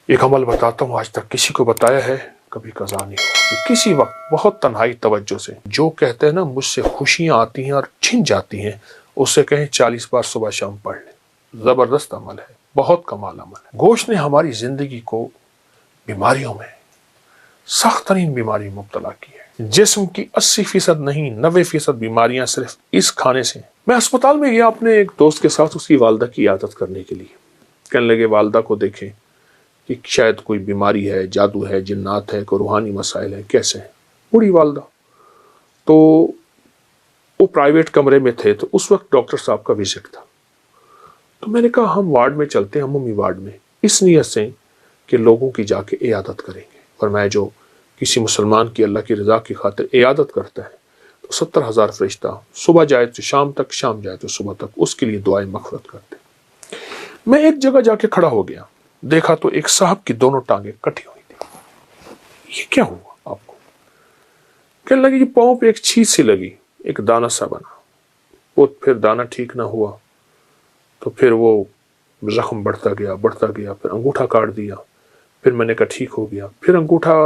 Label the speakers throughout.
Speaker 1: ایک عمل بتاتا ہوں، آج تک کسی کو بتایا ہے، کبھی قضا نہیں ہوا. کسی وقت بہت تنہائی توجہ سے جو کہتے ہیں نا مجھ سے خوشیاں آتی ہیں اور چھن جاتی ہیں، اس سے کہیں 40 بار صبح شام پڑھ لیں. زبردست عمل ہے، بہت کمال عمل ہے. گوشت نے ہماری زندگی کو بیماریوں میں، سخت ترین بیماری مبتلا کی ہے. جسم کی 80% نہیں 90% بیماریاں صرف اس کھانے سے ہیں. میں اسپتال میں گیا اپنے ایک دوست کے ساتھ اس کی والدہ کی عیادت کرنے کے لیے. کہنے لگے والدہ کو دیکھیں کہ شاید کوئی بیماری ہے، جادو ہے، جنات ہے، کوئی روحانی مسائل ہے. کیسے ہیں؟ بوڑھی والدہ. تو وہ پرائیویٹ کمرے میں تھے، تو اس وقت ڈاکٹر صاحب کا وزٹ تھا. تو میں نے کہا ہم وارڈ میں چلتے ہیں، عمومی وارڈ میں، اس نیت سے کہ لوگوں کی جا کے عیادت کریں گے. فرمایا جو کسی مسلمان کی اللہ کی رضا کی خاطر عیادت کرتا ہے تو 70,000 فرشتہ صبح جائے تو شام تک، شام جائے تو صبح تک اس کے لیے دعائیں مغفرت کرتے. میں ایک جگہ جا کے کھڑا ہو گیا، دیکھا تو ایک صاحب کی دونوں ٹانگیں کٹی ہوئی تھی. یہ کیا ہوا آپ کو؟ کہنے لگے کہ پاؤں پہ ایک چھید سی لگی، ایک دانہ سا بنا. وہ پھر دانہ ٹھیک نہ ہوا تو پھر وہ زخم بڑھتا گیا بڑھتا گیا. پھر انگوٹھا کاٹ دیا، پھر میں نے کہا ٹھیک ہو گیا. پھر انگوٹھا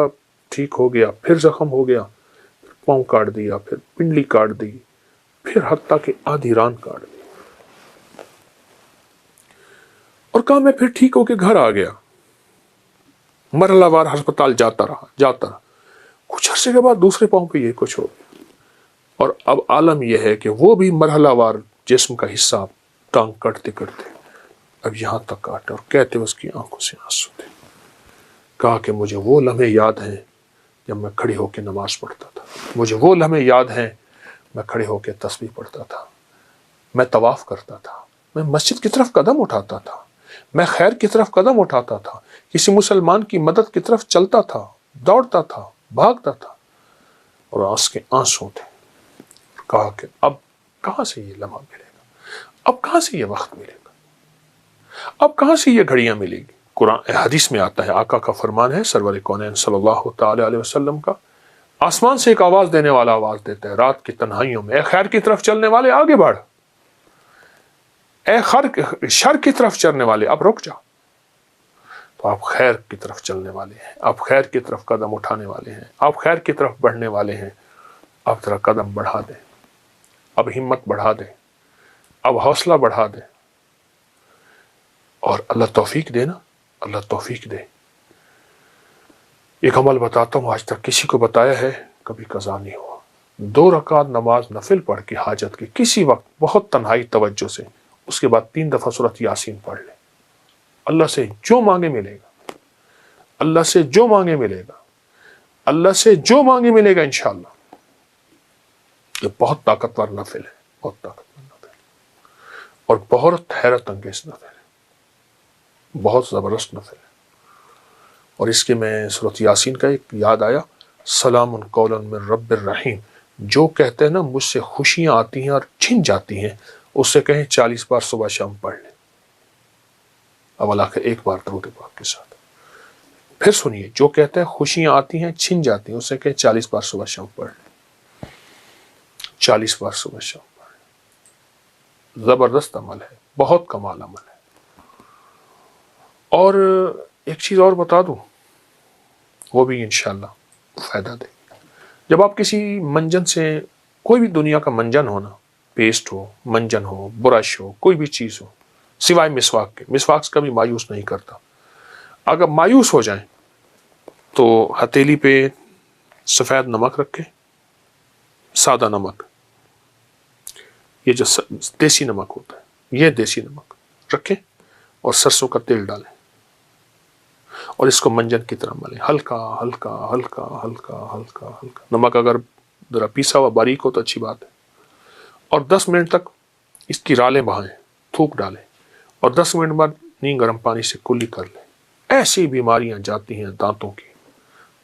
Speaker 1: ٹھیک ہو گیا، پھر زخم ہو گیا، پھر پاؤں کاٹ دیا، پھر پنڈلی کاٹ دی، پھر حتیٰ کہ آدھی ران کاٹ دی. اور کہا میں پھر ٹھیک ہو کے گھر آ گیا. مرحلہ وار ہسپتال جاتا رہا. کچھ عرصے کے بعد دوسرے پاؤں پہ یہ کچھ ہو گیا. اور اب عالم یہ ہے کہ وہ بھی مرحلہ وار جسم کا حصہ ٹانگ کٹتے کٹتے اب یہاں تک کاٹے، اور کہتے اس کی آنکھوں سے آنسو تھے. کہا کہ مجھے وہ لمحے یاد ہیں جب میں کھڑی ہو کے نماز پڑھتا تھا. مجھے وہ لمحے یاد ہیں میں کھڑے ہو کے تسبیح پڑھتا تھا، میں طواف کرتا تھا، میں مسجد کی طرف قدم اٹھاتا تھا، میں خیر کی طرف قدم اٹھاتا تھا، کسی مسلمان کی مدد کی طرف چلتا تھا، دوڑتا تھا، بھاگتا تھا، اور آنکھ کے آنسو تھے. کہا کہ اب کہاں سے یہ لمحہ ملے گا، اب کہاں سے یہ وقت ملے گا، اب کہاں سے یہ گھڑیاں ملے گی. قرآن حدیث میں آتا ہے، آقا کا فرمان ہے سرور کونین صلی اللہ تعالی علیہ وسلم کا، آسمان سے ایک آواز دینے والا آواز دیتا ہے رات کی تنہائیوں میں، اے خیر کی طرف چلنے والے آگے بڑھ، اے شر کی طرف چلنے والے اب رک جا. تو آپ خیر کی طرف چلنے والے ہیں، آپ خیر کی طرف قدم اٹھانے والے ہیں، آپ خیر کی طرف بڑھنے والے ہیں. اب ذرا قدم بڑھا دیں، اب ہمت بڑھا دیں، اب حوصلہ بڑھا دیں، اور اللہ توفیق دے نا، اللہ توفیق دے. ایک عمل بتاتا ہوں، آج تک کسی کو بتایا ہے، کبھی قضا نہیں ہوا. 2 رکعت نماز نفل پڑھ کے حاجت کی کسی وقت بہت تنہائی توجہ سے، اس کے بعد 3 دفعہ سورۃ یاسین پڑھ لیں. اللہ سے جو مانگے ملے گا، اللہ سے جو مانگے ملے گا، اللہ سے جو مانگے ملے گا انشاءاللہ. یہ بہت طاقتور نفل ہے، بہت طاقتور نفل ہے، اور بہت حیرت انگیز نفل ہے، بہت زبردست نفل ہے. اور اس کے میں سورۃ یاسین کا ایک یاد آیا، سلام قولا من رب الرحیم. جو کہتے ہیں نا مجھ سے خوشیاں آتی ہیں اور چھن جاتی ہیں، اس سے کہیں 40 بار صبح شام پڑھ لیں. اب اللہ کے ایک بار درود پاک کے ساتھ پھر سنیے، جو کہتے ہیں خوشیاں آتی ہیں چھن جاتی ہیں، اس سے کہیں 40 بار صبح شام پڑھ لیں. 40 بار صبح شام پڑھ لیں. زبردست عمل ہے، بہت کمال عمل ہے. اور ایک چیز اور بتا دوں، وہ بھی انشاءاللہ فائدہ دے. جب آپ کسی منجن سے، کوئی بھی دنیا کا منجن ہونا، پیسٹ ہو، منجن ہو، برش ہو، کوئی بھی چیز ہو، سوائے مسواک کے، مسواک سے کبھی مایوس نہیں کرتا. اگر مایوس ہو جائیں تو ہتھیلی پہ سفید نمک رکھیں، سادہ نمک، یہ جو دیسی نمک ہوتا ہے، یہ دیسی نمک رکھیں، اور سرسوں کا تیل ڈالیں، اور اس کو منجن کی طرح ملیں، ہلکا ہلکا ہلکا ہلکا ہلکا ہلکا. نمک اگر ذرا پیسا ہوا باریک ہو تو اچھی بات ہے. اور 10 منٹ تک اس کی رالیں بہائیں، تھوک ڈالیں، اور 10 منٹ بعد نیم گرم پانی سے کلی کر لیں. ایسی بیماریاں جاتی ہیں دانتوں کی،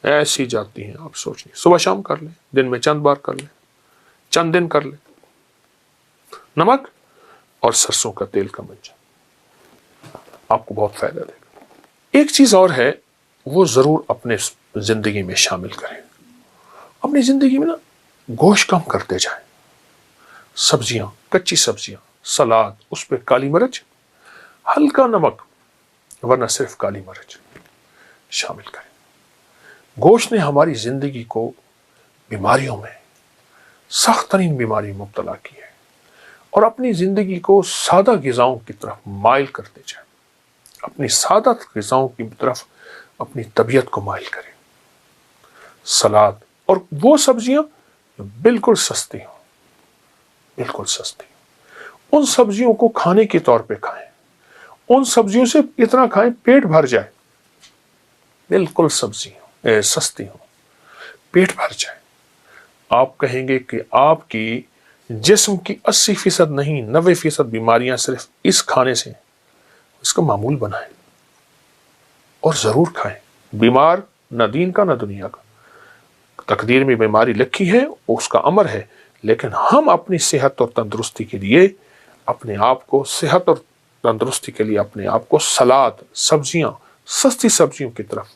Speaker 1: ایسی جاتی ہیں آپ سوچ نہیں. صبح شام کر لیں، دن میں چند بار کر لیں، چند دن کر لیں. نمک اور سرسوں کا تیل کا منجن آپ کو بہت فائدہ دے گا. ایک چیز اور ہے، وہ ضرور اپنے زندگی میں شامل کریں. اپنی زندگی میں نا گوشت کم کرتے جائیں، سبزیاں، کچی سبزیاں، سلاد، اس پہ کالی مرچ، ہلکا نمک، ورنہ صرف کالی مرچ. شامل کریں۔ گوشت نے ہماری زندگی کو بیماریوں میں، سخت ترین بیماری میں مبتلا کی ہے، اور اپنی زندگی کو سادہ غذاؤں کی طرف مائل کرتے جائیں، اپنی سادہ غذاؤں کی طرف اپنی طبیعت کو مائل کریں۔ سلاد اور وہ سبزیاں جو بالکل سستی ہوں، بالکل سستی ہوں، ان سبزیوں کو کھانے کے طور پہ کھائیں، ان سبزیوں سے اتنا کھائیں پیٹ بھر جائے، بالکل سبزیاں سستی ہوں، پیٹ بھر جائے۔ آپ کہیں گے کہ آپ کی جسم کی 80% نہیں 90% بیماریاں صرف اس کھانے سے، اس کا معمول بنائیں اور ضرور کھائیں۔ بیمار نہ دین کا نہ دنیا کا، تقدیر میں بیماری لکھی ہے، اس کا امر ہے، لیکن ہم اپنی صحت اور تندرستی کے لیے اپنے آپ کو، صحت اور تندرستی کے لیے اپنے آپ کو سلاد، سبزیاں، سستی سبزیوں کی طرف۔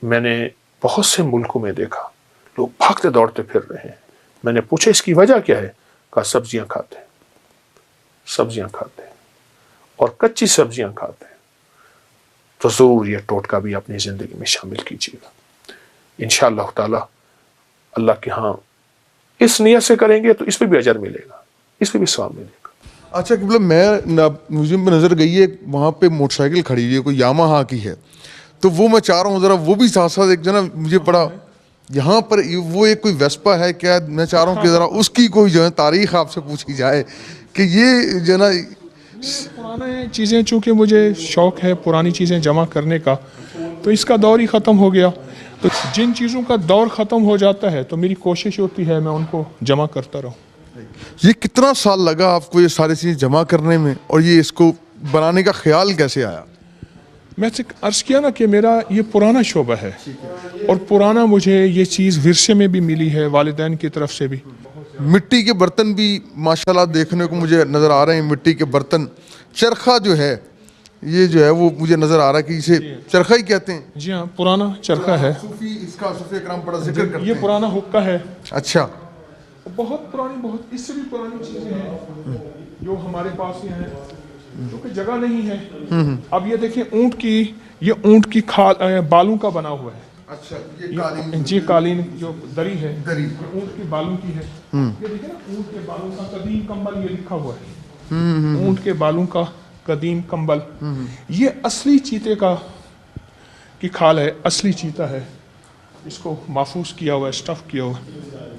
Speaker 1: میں نے بہت سے ملکوں میں دیکھا لوگ بھاگتے دوڑتے پھر رہے ہیں، میں نے پوچھا اس کی وجہ کیا ہے؟ کہا سبزیاں کھاتے ہیں، سبزیاں کھاتے ہیں اور کچی سبزیاں کھاتے ہیں۔ تو ضرور یہ ٹوٹکا بھی اپنی زندگی میں شامل کیجیے گا انشاءاللہ تعالی۔ اللہ کے ہاں اس نیت سے کریں گے تو اس پہ بھی اجر ملے گا، اس پہ بھی ثواب ملے گا۔
Speaker 2: اچھا مطلب مجھے نظر گئی ہے وہاں پہ موٹر سائیکل کھڑی ہوئی ہے، کوئی یاماہا کی ہے، تو وہ میں چاہ رہا ہوں ذرا وہ بھی ساتھ ساتھ ایک جو نا مجھے بڑا یہاں پر وہ ایک کوئی ویسپا ہے کیا، میں چاہ رہا ہوں کہ ذرا اس کی کوئی جو ہے تاریخ آپ سے پوچھی جائے کہ یہ جو ہے نا
Speaker 3: پرانے چیزیں، چونکہ مجھے شوق ہے پرانی چیزیں جمع کرنے کا، تو اس کا دور ہی ختم ہو گیا، تو جن چیزوں کا دور ختم ہو جاتا ہے تو میری کوشش ہوتی ہے میں ان کو جمع کرتا رہوں۔
Speaker 2: یہ کتنا سال لگا آپ کو یہ ساری چیزیں جمع کرنے میں، اور یہ اس کو بنانے کا خیال کیسے آیا؟
Speaker 3: میں سے عرض کیا نا کہ میرا یہ پرانا شعبہ ہے، اور پرانا مجھے یہ چیز ورثے میں بھی ملی ہے، والدین کی طرف سے بھی۔
Speaker 2: مٹی کے برتن بھی ماشاءاللہ دیکھنے کو مجھے نظر آ رہے ہیں، مٹی کے برتن، چرخہ جو ہے یہ جو ہے وہ مجھے نظر آ رہا ہے کہ اسے چرخہ ہی کہتے ہیں۔
Speaker 3: جی ہاں، پرانا چرخہ ہے،
Speaker 2: صوفی اس کا صوفی اکرام بڑا ذکر کرتے
Speaker 3: یہ
Speaker 2: ہیں۔
Speaker 3: پرانا حقہ ہے،
Speaker 2: اچھا،
Speaker 3: بہت پرانی، بہت اس سے بھی پرانی چیزیں ہیں جو ہمارے پاس ہی ہیں، کیونکہ جگہ نہیں ہے۔ اب یہ دیکھیں اونٹ کی کھال بالوں کا بنا ہوا ہے۔
Speaker 2: اچھا، یہ قالین،
Speaker 3: جی قالین جو دری ہے،
Speaker 2: دری،
Speaker 3: یہ اونٹ کے بالوں کی ہے۔ یہ دیکھیں نا اونٹ کے بالوں کا قدیم کمبل، یہ لکھا ہوا ہے اونٹ کے بالوں کا قدیم کمبل۔ یہ اصلی چیتے کی کھال ہے، اصلی چیتا ہے، اس کو محفوظ کیا ہوا ہے، اسٹف کیا ہوا ہے۔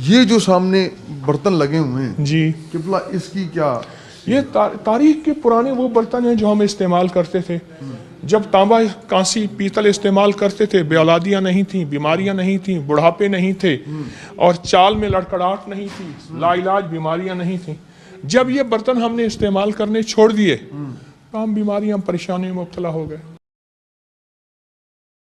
Speaker 2: یہ جو سامنے برتن لگے ہوئے ہیں
Speaker 3: جی،
Speaker 2: قبلہ، اس کی کیا؟
Speaker 3: یہ تاریخ کے پرانے وہ برتن ہیں جو ہم استعمال کرتے تھے جب تانبا، کانسی، پیتل استعمال کرتے تھے، بے اولادیاں نہیں تھیں، بیماریاں نہیں تھیں، بڑھاپے نہیں تھے، اور چال میں لڑکڑاہٹ نہیں تھی، لا علاج بیماریاں نہیں تھیں۔ جب یہ برتن ہم نے استعمال کرنے چھوڑ دیے تو ہم بیماریاں، پریشانیوں میں مبتلا ہو گئے۔